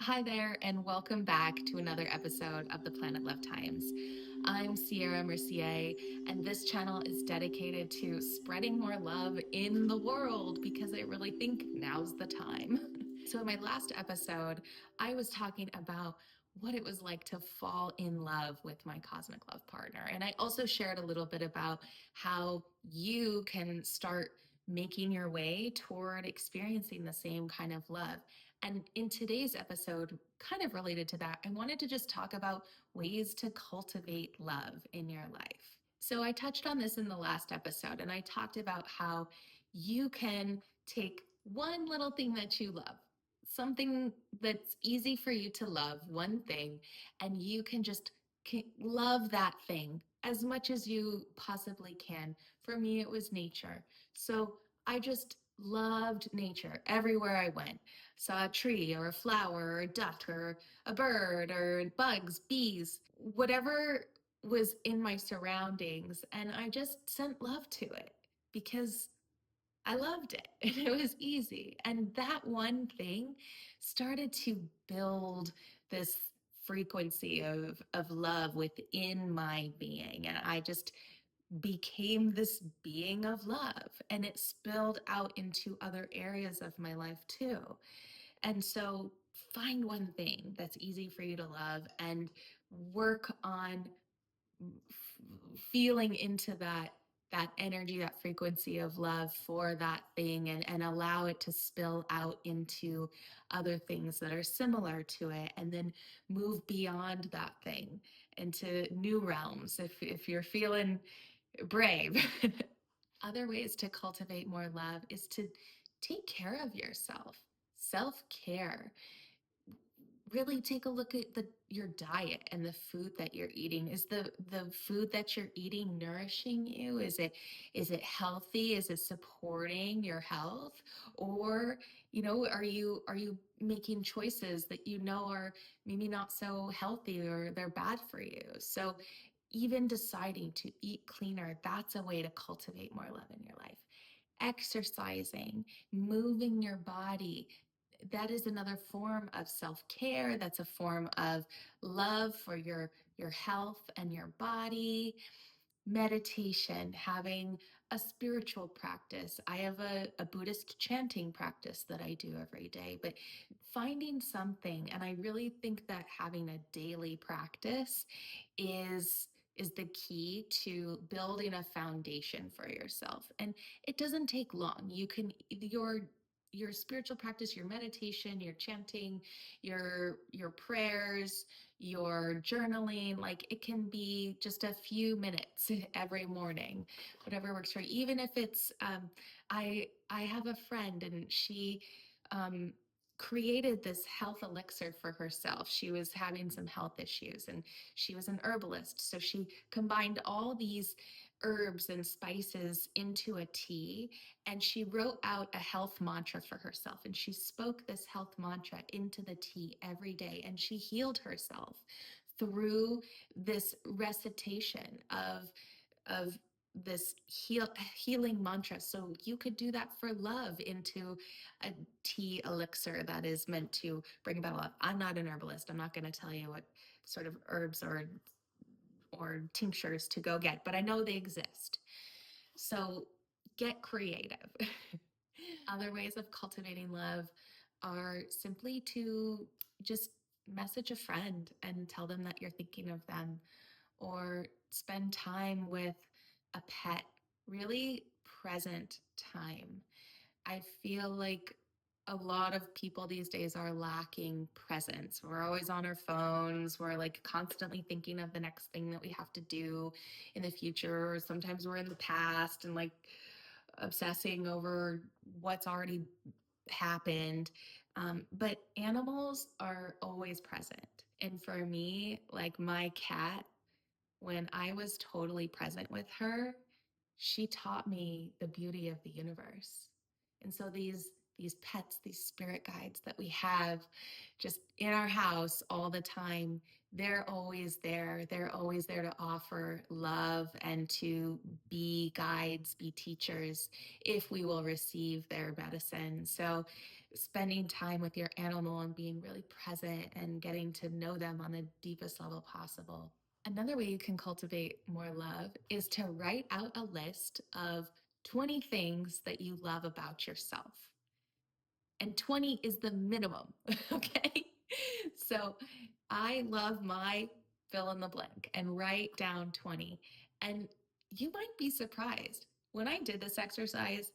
Hi there, and welcome back to another episode of the Planet Love Times. I'm Sophia Mercier, and this channel is dedicated to spreading more love in the world because I really think now's the time. So, in my last episode, I was talking about what it was like to fall in love with my cosmic love partner. And I also shared a little bit about how you can start making your way toward experiencing the same kind of love. And in today's episode, kind of related to that, I wanted to just talk about ways to cultivate love in your life. So I touched on this in the last episode, and I talked about how you can take one little thing that you love, something that's easy for you to love, one thing, and you can just love that thing as much as you possibly can. For me, it was nature. So I just loved nature everywhere I went. Saw a tree or a flower or a duck or a bird or bugs, bees, whatever was in my surroundings. And I just sent love to it because I loved it and it was easy. And that one thing started to build this frequency of love within my being. And I just became this being of love, and it spilled out into other areas of my life too. And so find one thing that's easy for you to love and work on feeling into that energy, that frequency of love for that thing, and allow it to spill out into other things that are similar to it, and then move beyond that thing into new realms if you're feeling brave. Other ways to cultivate more love is to take care of yourself. Self-care. Really take a look at your diet and the food that you're eating. Is the food that you're eating nourishing you? Is it healthy? Is it supporting your health? Or, are you making choices that you know are maybe not so healthy or they're bad for you? So even deciding to eat cleaner, that's a way to cultivate more love in your life. Exercising, moving your body, that is another form of self-care. That's a form of love for your health and your body. Meditation, having a spiritual practice. I have a Buddhist chanting practice that I do every day, but finding something, and I really think that having a daily practice is the key to building a foundation for yourself. And it doesn't take long. You can your spiritual practice, your meditation, your chanting, your prayers, your journaling, like it can be just a few minutes every morning, whatever works for you. Even if it's I have a friend, and she um created this health elixir for herself. She was having some health issues, and she was an herbalist, so she combined all these herbs and spices into a tea, and she wrote out a health mantra for herself, and she spoke this health mantra into the tea every day, and she healed herself through this recitation of this healing mantra. So you could do that for love into a tea elixir that is meant to bring about love. I'm not an herbalist. I'm not going to tell you what sort of herbs or tinctures to go get, but I know they exist. So get creative. Other ways of cultivating love are simply to just message a friend and tell them that you're thinking of them, or spend time with a pet, really present time. I feel like a lot of people these days are lacking presence. We're always on our phones. We're like constantly thinking of the next thing that we have to do in the future. Or sometimes we're in the past and like obsessing over what's already happened. But animals are always present. And for me, like my cat, when I was totally present with her, she taught me the beauty of the universe. And so these pets, these spirit guides that we have just in our house all the time, they're always there. They're always there to offer love and to be guides, be teachers, if we will receive their medicine. So spending time with your animal and being really present and getting to know them on the deepest level possible. Another way you can cultivate more love is to write out a list of 20 things that you love about yourself. And 20 is the minimum, okay? So I love my fill in the blank and write down 20. And you might be surprised. When I did this exercise,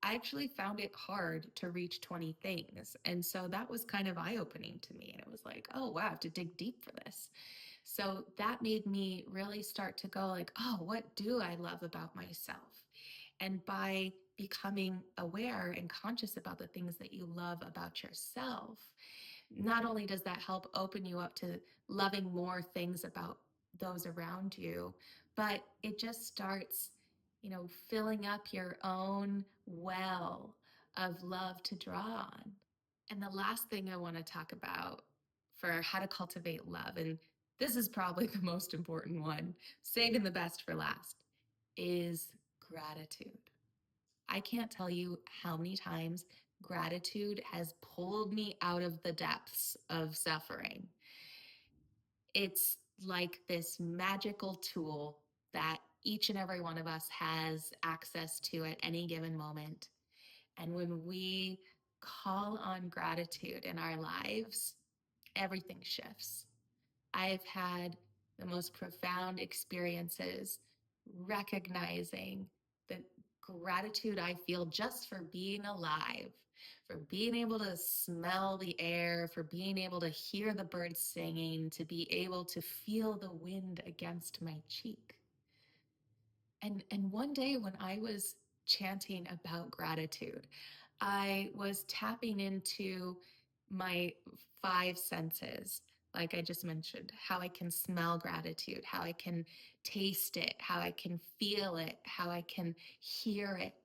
I actually found it hard to reach 20 things. And so that was kind of eye opening to me. And it was like, oh, wow, I have to dig deep for this. So that made me really start to go like, oh, what do I love about myself? And by becoming aware and conscious about the things that you love about yourself, not only does that help open you up to loving more things about those around you, but it just starts, filling up your own well of love to draw on. And the last thing I want to talk about for how to cultivate love, and this is probably the most important one, saving the best for last, is gratitude. I can't tell you how many times gratitude has pulled me out of the depths of suffering. It's like this magical tool that each and every one of us has access to at any given moment. And when we call on gratitude in our lives, everything shifts. I've had the most profound experiences recognizing the gratitude I feel just for being alive, for being able to smell the air, for being able to hear the birds singing, to be able to feel the wind against my cheek. And one day when I was chanting about gratitude, I was tapping into my five senses. Like I just mentioned, how I can smell gratitude, how I can taste it, how I can feel it, how I can hear it.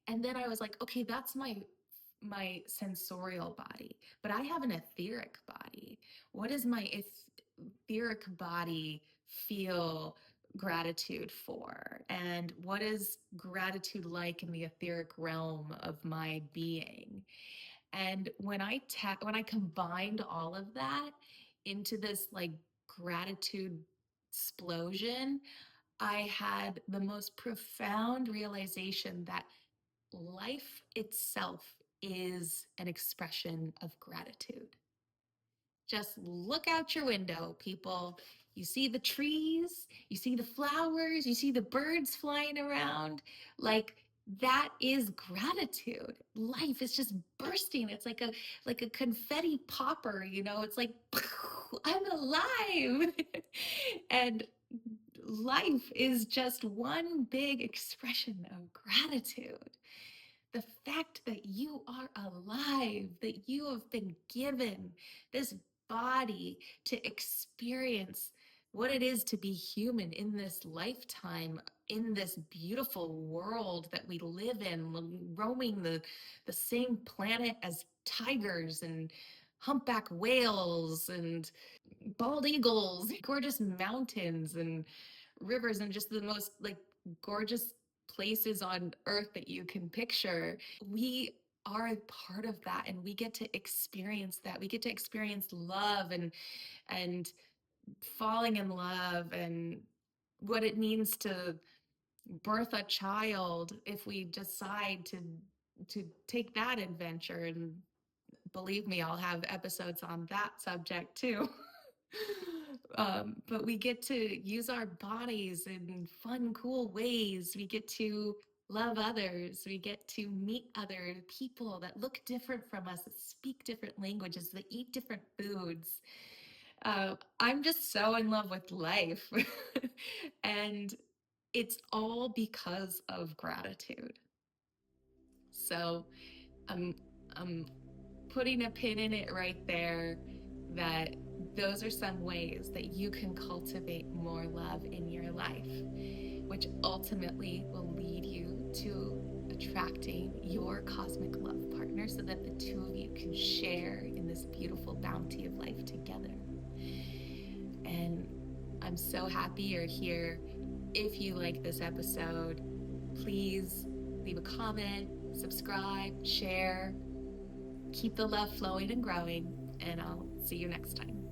And then I was like, okay, that's my sensorial body, but I have an etheric body. What does my etheric body feel gratitude for? And what is gratitude like in the etheric realm of my being? And when I combined all of that into this like gratitude explosion, I had the most profound realization that life itself is an expression of gratitude. Just look out your window, people. You see the trees, you see the flowers, you see the birds flying around. Like that is gratitude. Life is just bursting. It's like a confetti popper, It's like I'm alive. And life is just one big expression of gratitude. The fact that you are alive, that you have been given this body to experience what it is to be human in this lifetime, in this beautiful world that we live in, roaming the same planet as tigers and humpback whales and bald eagles, gorgeous mountains and rivers, and just the most like gorgeous places on earth that you can picture. We are a part of that, and we get to experience that. We get to experience love and falling in love and what it means to birth a child if we decide to take that adventure. And believe me, I'll have episodes on that subject too. But we get to use our bodies in fun, cool ways. We get to love others. We get to meet other people that look different from us, that speak different languages, that eat different foods. I'm just so in love with life. And it's all because of gratitude. So I'm, I'm putting a pin in it right there, that those are some ways that you can cultivate more love in your life, which ultimately will lead you to attracting your cosmic love partner so that the two of you can share in this beautiful bounty of life together. And I'm so happy you're here. If you like this episode, please leave a comment, subscribe, share. keep the love flowing and growing, and I'll see you next time.